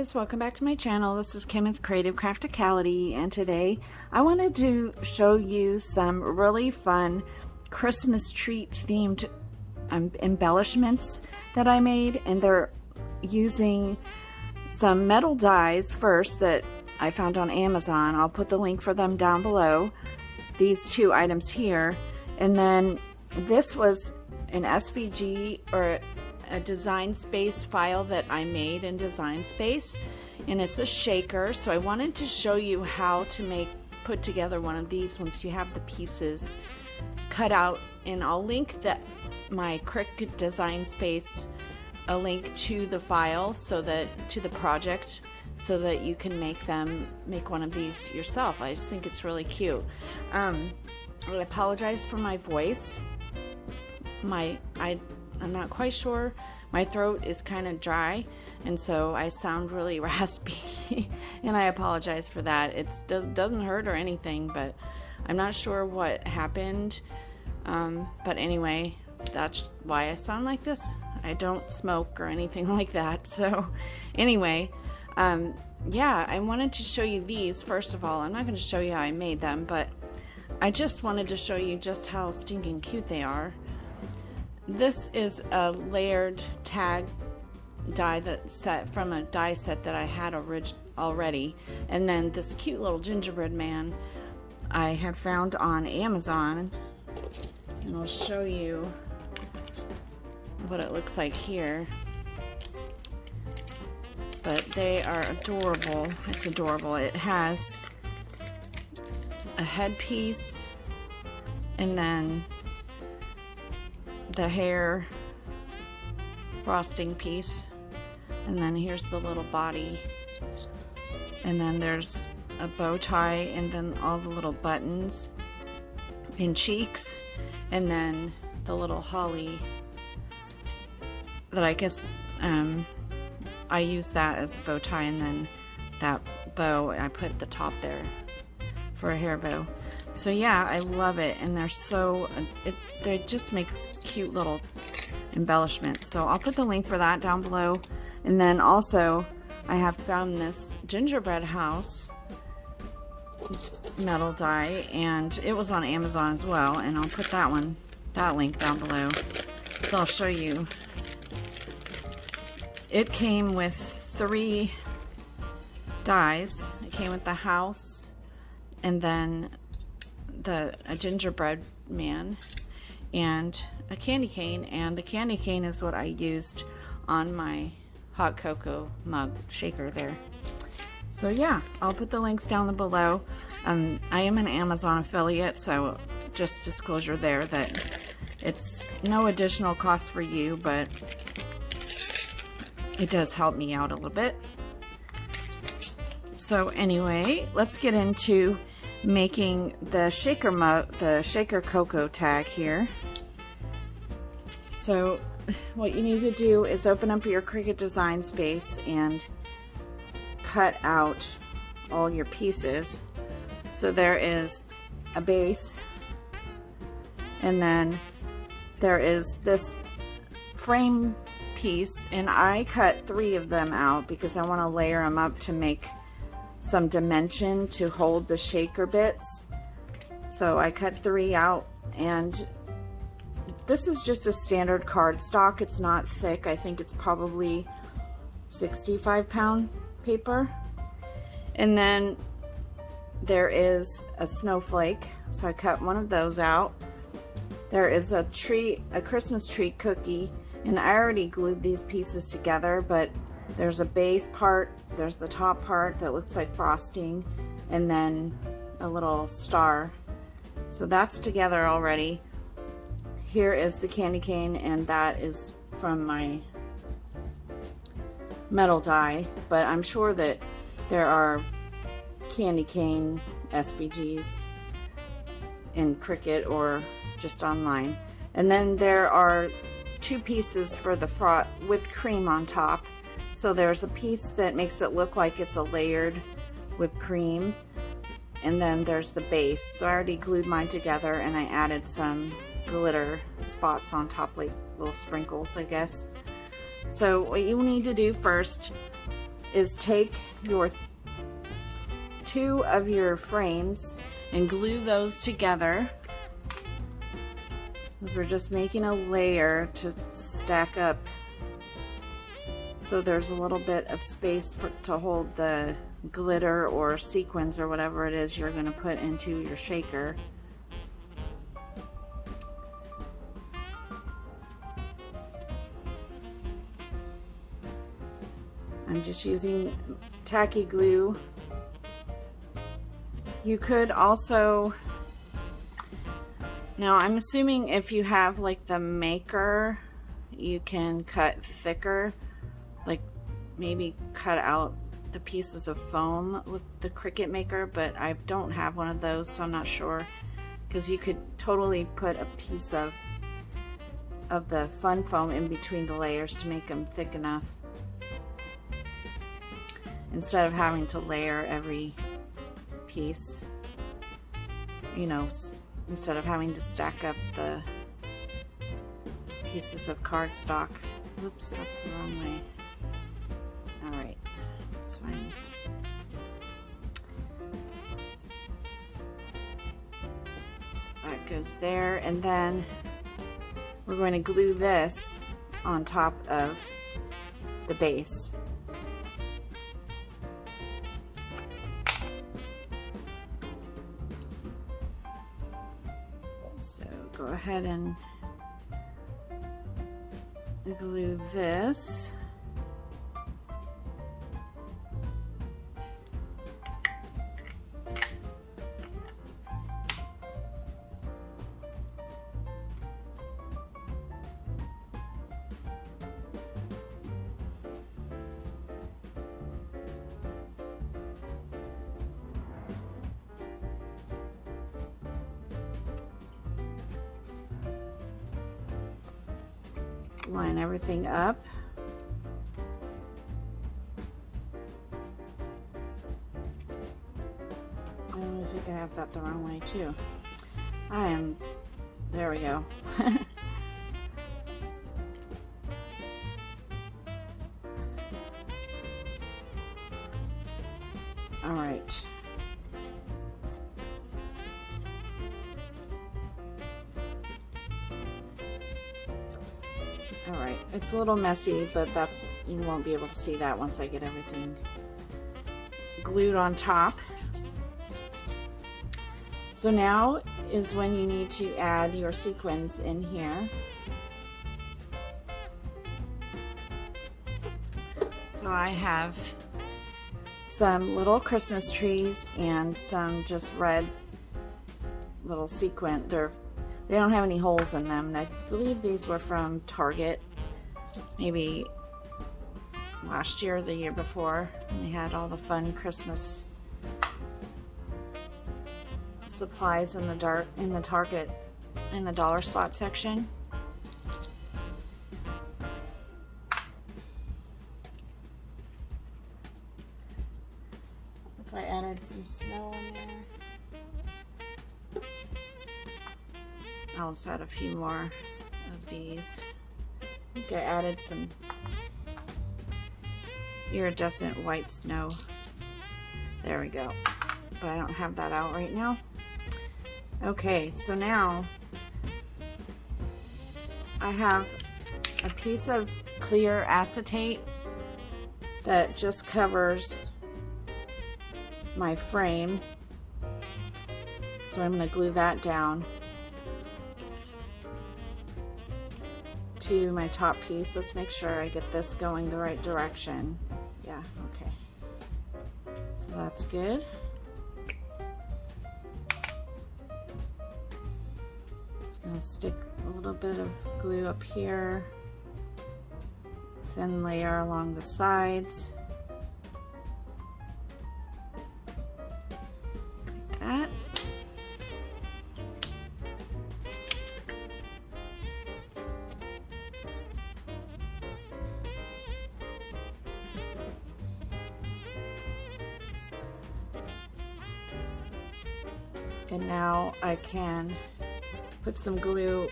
guys, welcome back to my channel. This is Kim with Creative Crafticality, and today I wanted to show you some really fun Christmas treat themed embellishments that I made, and they're using some metal dies first that I found on Amazon. I'll put the link for them down below, these two items here, and then this was an SVG or a Design Space file that I made in Design Space, and it's a shaker. So I wanted to show you how to put together one of these once you have the pieces cut out, and I'll link my Cricut Design Space, a link to the file, so that to the project, so that you can make one of these yourself. I just think it's really cute. I apologize for my voice. I'm not quite sure. My throat is kind of dry, and so I sound really raspy, and I apologize for that. It doesn't hurt or anything, but I'm not sure what happened. But anyway, that's why I sound like this. I don't smoke or anything like that. So anyway, yeah, I wanted to show you these. First of all, I'm not going to show you how I made them, but I just wanted to show you just how stinking cute they are. This is a layered tag die from a die set that I had already, and then this cute little gingerbread man I have found on Amazon, and I'll show you what it looks like here. But they are adorable. It's adorable. It has a headpiece, and then the hair frosting piece, and then here's the little body, and then there's a bow tie, and then all the little buttons and cheeks, and then the little holly that I guess I use that as the bow tie, and then that bow I put at the top there for a hair bow. So yeah, I love it, and they just make cute little embellishments. So I'll put the link for that down below. And then also I have found this gingerbread house metal die, and it was on Amazon as well, and I'll put that link down below. So I'll show you. It came with 3 dies. It came with the house, and then a gingerbread man, and a candy cane, and the candy cane is what I used on my hot cocoa mug shaker there. So yeah, I'll put the links down below. I am an Amazon affiliate, so just disclosure there that it's no additional cost for you, but it does help me out a little bit. So anyway, let's get into making the shaker cocoa tag here. So what you need to do is open up your Cricut Design Space and cut out all your pieces. So there is a base, and then there is this frame piece, and I cut 3 of them out because I want to layer them up to make some dimension to hold the shaker bits. So I cut 3 out, and this is just a standard cardstock. It's not thick. I think it's probably 65-pound paper. And then there is a snowflake, so I cut one of those out. There is a Christmas tree cookie, and I already glued these pieces together, but there's a base part, there's the top part that looks like frosting, and then a little star. So that's together already. Here is the candy cane, and that is from my metal die, but I'm sure that there are candy cane SVGs in Cricut or just online. And then there are 2 pieces for the whipped cream on top. So there's a piece that makes it look like it's a layered whipped cream, and then there's the base. So I already glued mine together, and I added some glitter spots on top, like little sprinkles, I guess. So what you need to do first is take your two of your frames and glue those together, because we're just making a layer to stack up so there's a little bit of space to hold the glitter or sequins or whatever it is you're going to put into your shaker. I'm just using tacky glue. You could also, now I'm assuming if you have like the maker, you can cut thicker, like maybe cut out the pieces of foam with the Cricut maker, but I don't have one of those, so I'm not sure, because you could totally put a piece of the fun foam in between the layers to make them thick enough, instead of having to layer every piece, you know, instead of having to stack up the pieces of cardstock. Whoops, that's the wrong way. Alright, that's fine. So that goes there, and then we're going to glue this on top of the base. So go ahead and glue this. Line everything up. I think I have that the wrong way too. There we go. All right. Alright, it's a little messy, but you won't be able to see that once I get everything glued on top. So now is when you need to add your sequins in here. So I have some little Christmas trees and some just red little sequin. They don't have any holes in them. I believe these were from Target, maybe last year or the year before. And they had all the fun Christmas supplies in the Target, in the dollar spot section. If I added some snow in there. I'll just add a few more of these. I think I added some iridescent white snow. There we go. But I don't have that out right now. Okay, so now I have a piece of clear acetate that just covers my frame. So I'm going to glue that down to my top piece. Let's make sure I get this going the right direction. Yeah, okay. So that's good. Just gonna stick a little bit of glue up here, thin layer along the sides. Like that. And now I can put some glue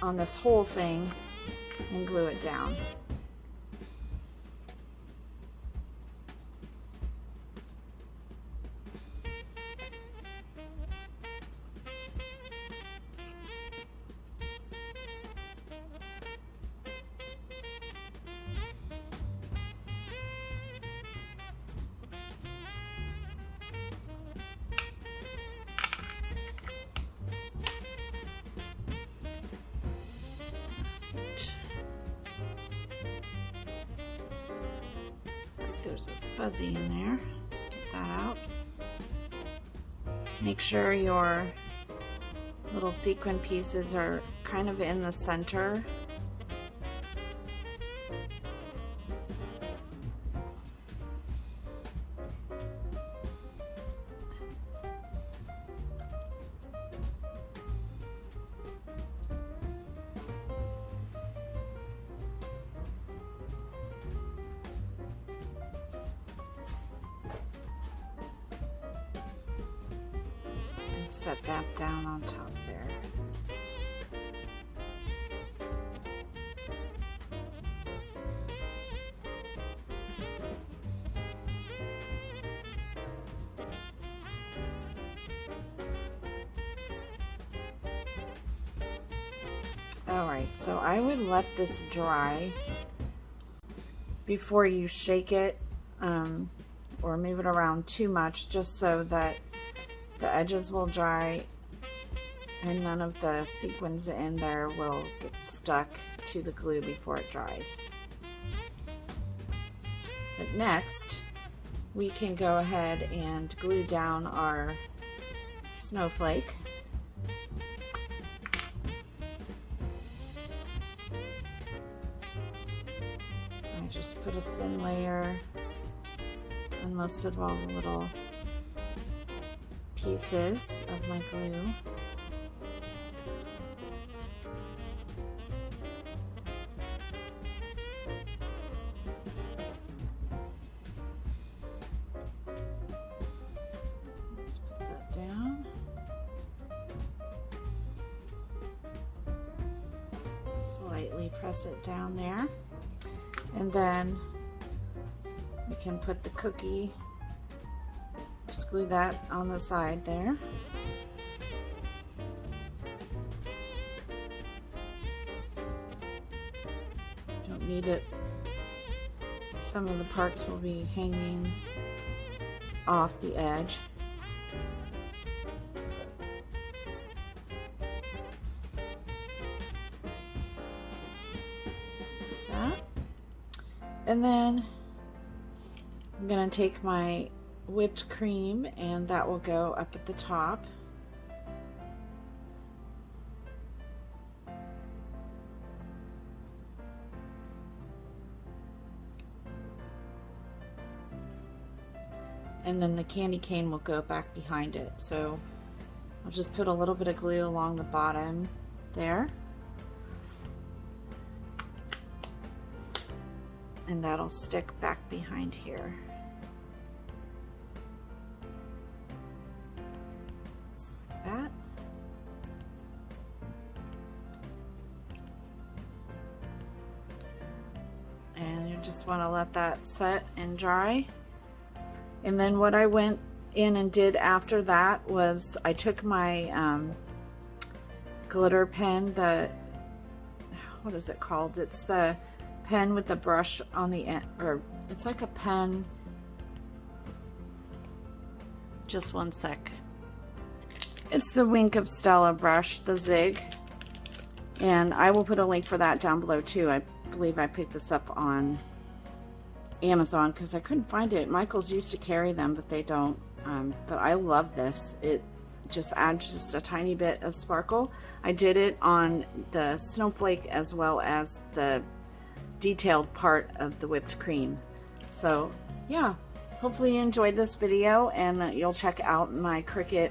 on this whole thing and glue it down. there's a fuzzy in there. Let's get that out. Make sure your little sequin pieces are kind of in the center. Set that down on top there. Alright, so I would let this dry before you shake it or move it around too much, just so that the edges will dry and none of the sequins in there will get stuck to the glue before it dries. But next, we can go ahead and glue down our snowflake. I just put a thin layer on most of all the little pieces of my glue. Let's put that down. Slightly press it down there. And then we can put the cookie, just glue that on the side there. Don't need it. Some of the parts will be hanging off the edge. That. And then I'm going to take my whipped cream and that will go up at the top. And then the candy cane will go back behind it. So I'll just put a little bit of glue along the bottom there. And that'll stick back behind here. Like that. And you just want to let that set and dry. And then what I went in and did after that was I took my glitter pen, what is it called? It's the pen with the brush on the end, or it's like a pen. Just one sec. It's the Wink of Stella brush, the Zig. And I will put a link for that down below too. I believe I picked this up on Amazon because I couldn't find it. Michael's used to carry them, but they don't. But I love this. It just adds just a tiny bit of sparkle. I did it on the snowflake as well as the detailed part of the whipped cream. So yeah, hopefully you enjoyed this video and you'll check out my Cricut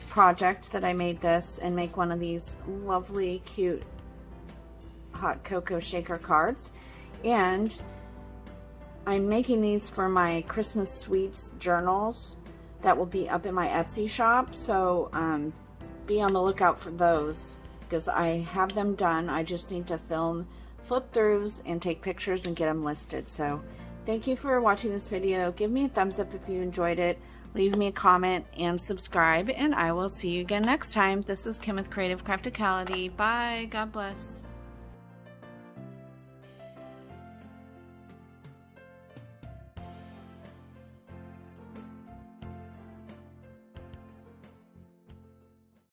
project that I made this and make one of these lovely cute hot cocoa shaker cards. And I'm making these for my Christmas sweets journals that will be up in my Etsy shop, so be on the lookout for those because I have them done. I just need to film flip throughs and take pictures and get them listed. So thank you for watching this video. Give me a thumbs up if you enjoyed it. Leave me a comment and subscribe, and I will see you again next time. This is Kim with Creative Crafticality. Bye. God bless.